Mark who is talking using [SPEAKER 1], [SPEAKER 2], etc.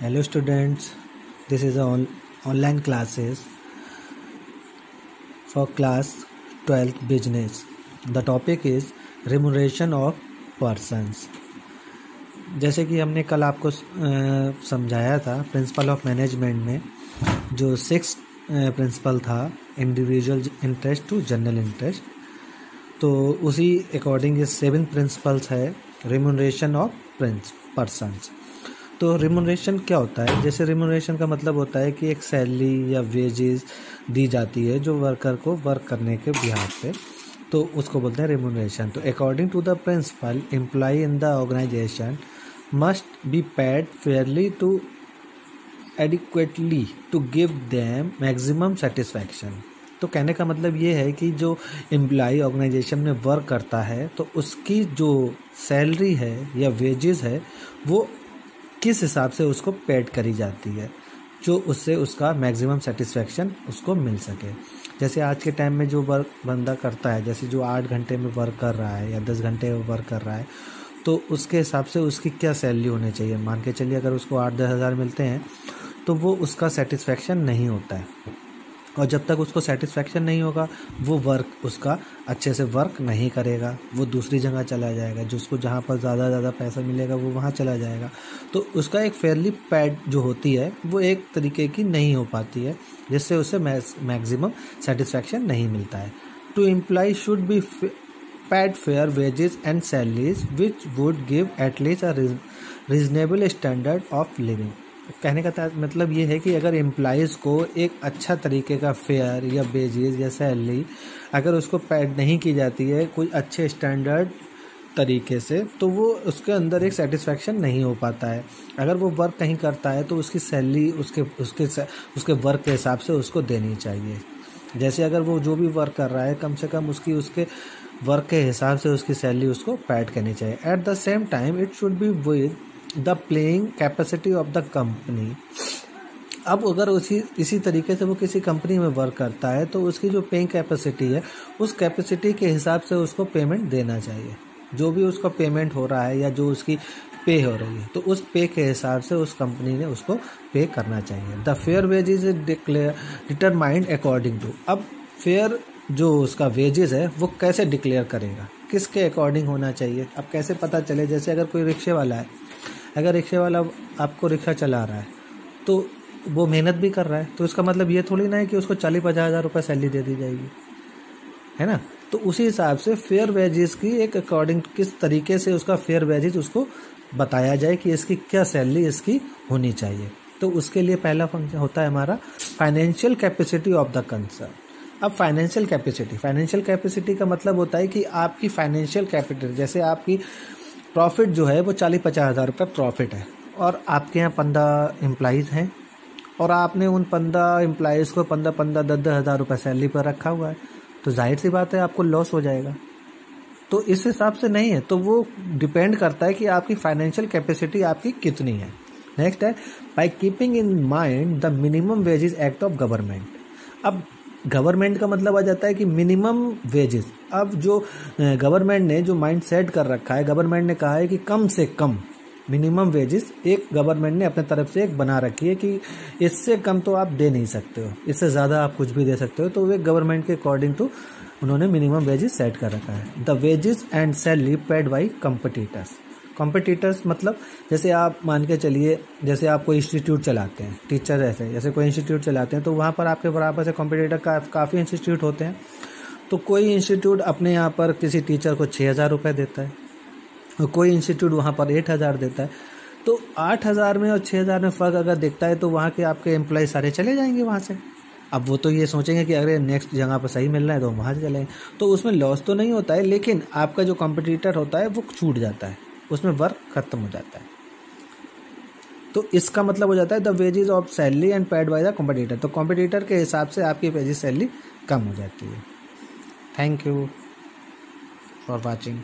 [SPEAKER 1] Hello students, this is online classes for class 12th business. The topic is remuneration of persons. जैसे कि हमने कल आपको समझाया था प्रिंसिपल ऑफ मैनेजमेंट में जो 6th प्रिंसिपल था individual interest to general interest, तो उसी अकॉर्डिंग ये 7th प्रिंसिपल्स है रिम्यूनरेशन ऑफ पर्सन्स। तो रिम्यूनरेशन क्या होता है? जैसे रिम्यूनरेशन का मतलब होता है कि एक सैलरी या वेजेस दी जाती है जो वर्कर को वर्क करने के बिहाफ पे, तो उसको बोलते हैं रिम्यूनरेशन। तो according to the principle employ in the organisation must be paid fairly to adequately to give them maximum satisfaction. तो कहने का मतलब ये है कि जो एम्प्लॉय ऑर्गेनाइजेशन में वर्क करता है तो उसकी जो सैलरी है या वेजेस है वो किस हिसाब से उसको पेड करी जाती है जो उससे उसका मैक्सिमम सेटिस्फैक्शन उसको मिल सके। जैसे आज के टाइम में जो वर्क बंदा करता है, जैसे जो 8 घंटे में वर्क कर रहा है या 10 घंटे में वर्क कर रहा है, तो उसके हिसाब से उसकी क्या सैलरी होनी चाहिए। मान के चलिए अगर उसको 8-10 हज़ार मिलते हैं तो वो उसका सेटिस्फैक्शन नहीं होता है, और जब तक उसको सेटिस्फैक्शन नहीं होगा वो वर्क उसका अच्छे से वर्क नहीं करेगा, वो दूसरी जगह चला जाएगा, जो उसको जहाँ पर ज़्यादा पैसा मिलेगा वो वहाँ चला जाएगा। तो उसका एक फेयरली पेड जो होती है वो एक तरीके की नहीं हो पाती है, जिससे उसे मैक्सिमम सेटिस्फैक्शन नहीं मिलता है। To employ should be paid fair wages and salaries which would give at least a reasonable standard of living. कहने का मतलब ये है कि अगर एम्प्लॉयज़ को एक अच्छा तरीके का फेयर या वेजेस या सैलरी अगर उसको पेड नहीं की जाती है कोई अच्छे स्टैंडर्ड तरीके से, तो वो उसके अंदर एक सेटिस्फैक्शन नहीं हो पाता है। अगर वो वर्क कहीं करता है तो उसकी सैलरी उसके वर्क के हिसाब से उसको देनी चाहिए। जैसे अगर वो जो भी वर्क कर रहा है कम से कम उसके वर्क के हिसाब से उसकी सैलरी उसको पेड करनी चाहिए। At the same time it should be with the playing capacity of the company. अब अगर इसी तरीके से वो किसी कंपनी में वर्क करता है तो उसकी जो पेइंग कैपेसिटी है उस कैपेसिटी के हिसाब से उसको पेमेंट देना चाहिए। जो भी उसका पेमेंट हो रहा है या जो उसकी पे हो रही है तो उस पे के हिसाब से उस कंपनी ने उसको पे करना चाहिए। The fair wages is determined according to. अब फेयर जो उसका वेजेस है वो कैसे डिक्लेयर करेगा, किसके अकॉर्डिंग होना चाहिए। अब कैसे पता चले? जैसे अगर कोई रिक्शे वाला है, अगर रिक्शे वाला आपको रिक्शा चला रहा है तो वो मेहनत भी कर रहा है, तो इसका मतलब ये थोड़ी ना है कि उसको 40-50 हज़ार रुपये सैलरी दे दी जाएगी, है ना। तो उसी हिसाब से फेयर वेजेस की एक अकॉर्डिंग किस तरीके से उसका फेयर वेजेस उसको बताया जाए कि इसकी क्या सैलरी इसकी होनी चाहिए। तो उसके लिए पहला फंक्शन होता है हमारा financial capacity of the concern. अब फाइनेंशियल कैपेसिटी का मतलब होता है कि आपकी फाइनेंशियल कैपिटल, जैसे आपकी प्रॉफिट जो है वो 40-50 हज़ार रुपये प्रॉफिट है और आपके यहाँ 15 एम्प्लॉइज़ हैं और आपने उन 15 एम्प्लॉइज़ को 15-15, 10-10 हज़ार रुपये सैलरी पर रखा हुआ है, तो जाहिर सी बात है आपको लॉस हो जाएगा। तो इस हिसाब से नहीं है, तो वो डिपेंड करता है कि आपकी फाइनेंशियल कैपेसिटी आपकी कितनी है। नेक्स्ट है by keeping in mind the minimum wages act of government. अब गवर्नमेंट का मतलब आ जाता है कि मिनिमम वेजेस। अब जो गवर्नमेंट ने जो माइंड सेट कर रखा है, गवर्नमेंट ने कहा है कि कम से कम मिनिमम वेजेस एक गवर्नमेंट ने अपने तरफ से एक बना रखी है कि इससे कम तो आप दे नहीं सकते हो, इससे ज़्यादा आप कुछ भी दे सकते हो। तो वो एक गवर्नमेंट के अकॉर्डिंग टू उन्होंने मिनिमम वेजेस सेट कर रखा है। The wages and salary paid by competitors मतलब जैसे आप मान के चलिए, जैसे आप कोई इंस्टीट्यूट चलाते हैं, टीचर जैसे कोई इंस्टीट्यूट चलाते हैं, तो वहाँ पर आपके बराबर से कॉम्पिटिटर काफ़ी इंस्टीट्यूट होते हैं। तो कोई इंस्टीट्यूट अपने यहाँ पर किसी टीचर को 6,000 रुपये देता है और कोई इंस्टीट्यूट वहाँ पर 8,000 देता है। तो 8,000 में और 6,000 में फ़र्क अगर दिखता है तो वहाँ के आपके एम्प्लॉय सारे चले जाएंगे वहाँ से। अब वो तो ये सोचेंगे कि अगर नेक्स्ट जगह पर सही मिल रहा है तो वहाँ से चलेंगे, तो उसमें लॉस तो नहीं होता है, लेकिन आपका जो कॉम्पिटिटर होता है वो छूट जाता है, उसमें वर्क खत्म हो जाता है। तो इसका मतलब हो जाता है the wages of salary and paid by the competitor. तो कॉम्पिटिटर के हिसाब से आपकी वेजेस सैलरी कम हो जाती है। Thank you for watching.